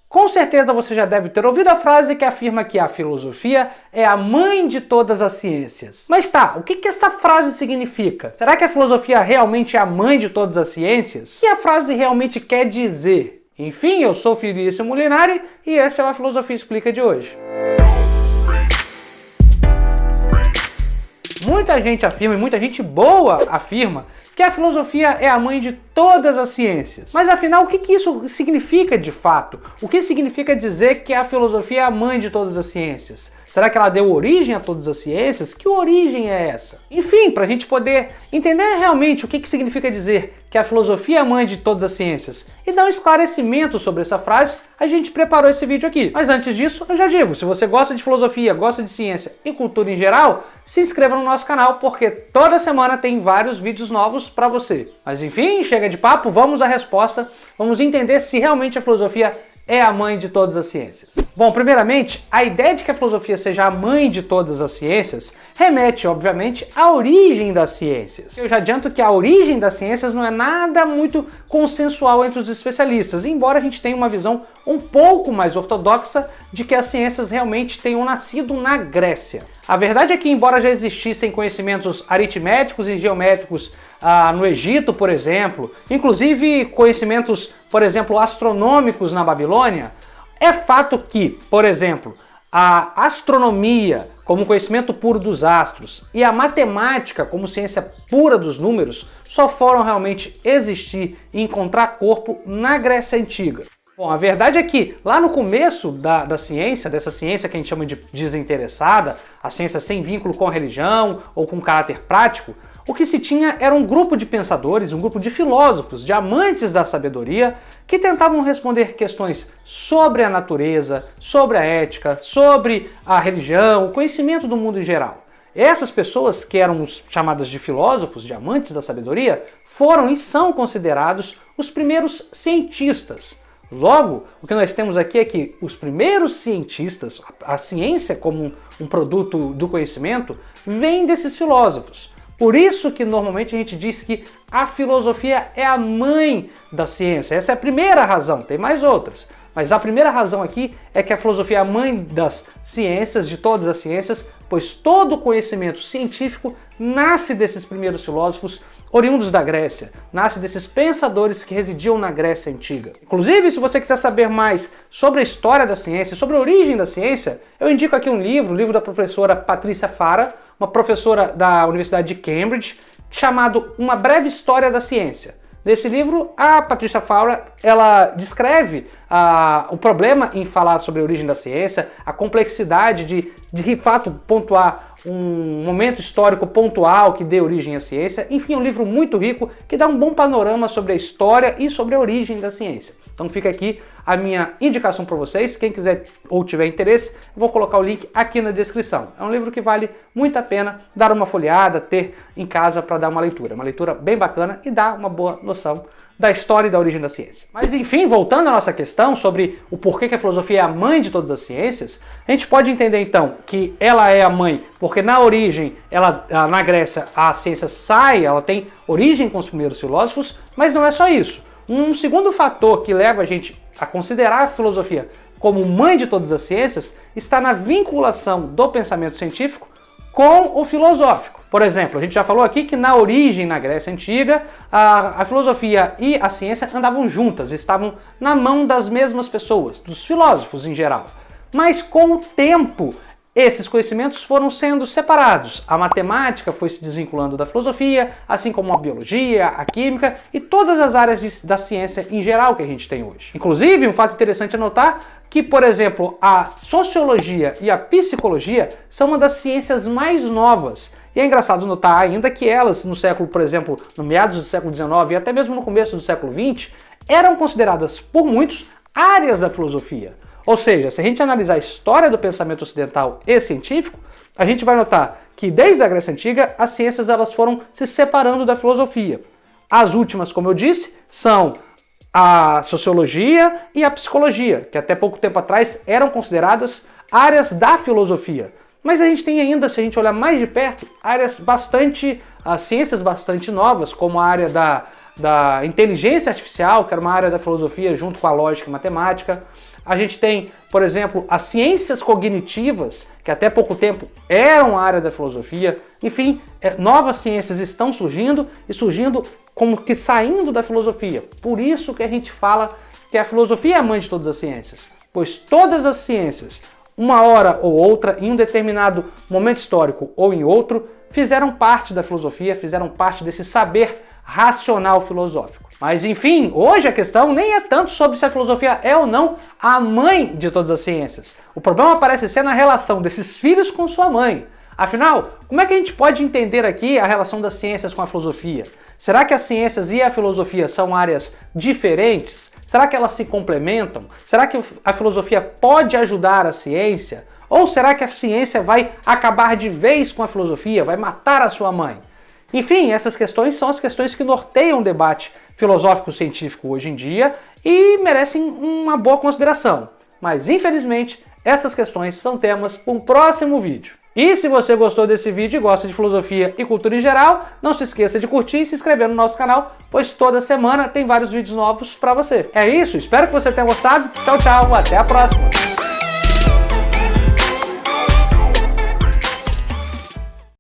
Com certeza você já deve ter ouvido a frase que afirma que a filosofia é a mãe de todas as ciências. Mas tá, o que essa frase significa? Será que a filosofia realmente é a mãe de todas as ciências? O que a frase realmente quer dizer? Enfim, eu sou Felício Molinari e essa é a Filosofia Explica de hoje. Muita gente afirma, e muita gente boa afirma, que a filosofia é a mãe de todas as ciências. Mas afinal, o que isso significa de fato? O que significa dizer que a filosofia é a mãe de todas as ciências? Será que ela deu origem a todas as ciências? Que origem é essa? Enfim, para a gente poder entender realmente o que significa dizer que a filosofia é a mãe de todas as ciências e dar um esclarecimento sobre essa frase, a gente preparou esse vídeo aqui. Mas antes disso, eu já digo, se você gosta de filosofia, gosta de ciência e cultura em geral, se inscreva no nosso canal, porque toda semana tem vários vídeos novos para você. Mas enfim, chega de papo, vamos à resposta, vamos entender se realmente a filosofia é a mãe de todas as ciências. Bom, primeiramente, a ideia de que a filosofia seja a mãe de todas as ciências remete, obviamente, à origem das ciências. Eu já adianto que a origem das ciências não é nada muito consensual entre os especialistas, embora a gente tenha uma visão um pouco mais ortodoxa de que as ciências realmente tenham nascido na Grécia. A verdade é que, embora já existissem conhecimentos aritméticos e geométricos no Egito, por exemplo, inclusive conhecimentos, por exemplo, astronômicos na Babilônia, é fato que, por exemplo, a astronomia como conhecimento puro dos astros e a matemática como ciência pura dos números só foram realmente existir e encontrar corpo na Grécia Antiga. Bom, a verdade é que lá no começo da ciência, dessa ciência que a gente chama de desinteressada, a ciência sem vínculo com a religião ou com caráter prático, o que se tinha era um grupo de pensadores, um grupo de filósofos, de amantes da sabedoria, que tentavam responder questões sobre a natureza, sobre a ética, sobre a religião, o conhecimento do mundo em geral. Essas pessoas, que eram chamadas de filósofos, de amantes da sabedoria, foram e são considerados os primeiros cientistas. Logo, o que nós temos aqui é que os primeiros cientistas, a ciência como um produto do conhecimento, vem desses filósofos. Por isso que normalmente a gente diz que a filosofia é a mãe da ciência. Essa é a primeira razão, tem mais outras. Mas a primeira razão aqui é que a filosofia é a mãe das ciências, de todas as ciências, pois todo o conhecimento científico nasce desses primeiros filósofos oriundos da Grécia, nasce desses pensadores que residiam na Grécia Antiga. Inclusive, se você quiser saber mais sobre a história da ciência, sobre a origem da ciência, eu indico aqui um livro, o livro da professora Patrícia Fara, uma professora da Universidade de Cambridge, chamado Uma Breve História da Ciência. Nesse livro, a Patrícia Fara, ela descreve o problema em falar sobre a origem da ciência, a complexidade de fato pontuar um momento histórico pontual que dê origem à ciência. Enfim, é um livro muito rico que dá um bom panorama sobre a história e sobre a origem da ciência. Então fica aqui a minha indicação para vocês. Quem quiser ou tiver interesse, eu vou colocar o link aqui na descrição. É um livro que vale muito a pena dar uma folheada, ter em casa para dar uma leitura. Uma leitura bem bacana e dá uma boa noção da história e da origem da ciência. Mas enfim, voltando à nossa questão sobre o porquê que a filosofia é a mãe de todas as ciências, a gente pode entender então que ela é a mãe porque na origem, na Grécia, a ciência ela tem origem com os primeiros filósofos, mas não é só isso. Um segundo fator que leva a gente a considerar a filosofia como mãe de todas as ciências está na vinculação do pensamento científico com o filosófico. Por exemplo, a gente já falou aqui que na origem, na Grécia Antiga, a filosofia e a ciência andavam juntas, estavam na mão das mesmas pessoas, dos filósofos em geral. Mas com o tempo, esses conhecimentos foram sendo separados. A matemática foi se desvinculando da filosofia, assim como a biologia, a química e todas as áreas da ciência em geral que a gente tem hoje. Inclusive, um fato interessante a notar que, por exemplo, a sociologia e a psicologia são uma das ciências mais novas. E é engraçado notar ainda que elas, no século, por exemplo, no meados do século XIX e até mesmo no começo do século XX, eram consideradas por muitos áreas da filosofia. Ou seja, se a gente analisar a história do pensamento ocidental e científico, a gente vai notar que desde a Grécia Antiga as ciências elas foram se separando da filosofia. As últimas, como eu disse, são a sociologia e a psicologia, que até pouco tempo atrás eram consideradas áreas da filosofia. Mas a gente tem ainda, se a gente olhar mais de perto, ciências bastante novas, como a área da inteligência artificial, que era uma área da filosofia junto com a lógica e matemática. A gente tem, por exemplo, as ciências cognitivas, que até pouco tempo eram a área da filosofia. Enfim, novas ciências estão surgindo e surgindo como que saindo da filosofia. Por isso que a gente fala que a filosofia é a mãe de todas as ciências, pois todas as ciências, uma hora ou outra, em um determinado momento histórico ou em outro, fizeram parte da filosofia, fizeram parte desse saber racional filosófico. Mas enfim, hoje a questão nem é tanto sobre se a filosofia é ou não a mãe de todas as ciências. O problema parece ser na relação desses filhos com sua mãe. Afinal, como é que a gente pode entender aqui a relação das ciências com a filosofia? Será que as ciências e a filosofia são áreas diferentes? Será que elas se complementam? Será que a filosofia pode ajudar a ciência? Ou será que a ciência vai acabar de vez com a filosofia, vai matar a sua mãe? Enfim, essas questões são as questões que norteiam o debate filosófico-científico hoje em dia e merecem uma boa consideração. Mas, infelizmente, essas questões são temas para um próximo vídeo. E se você gostou desse vídeo e gosta de filosofia e cultura em geral, não se esqueça de curtir e se inscrever no nosso canal, pois toda semana tem vários vídeos novos para você. É isso, espero que você tenha gostado. Tchau, tchau, até a próxima!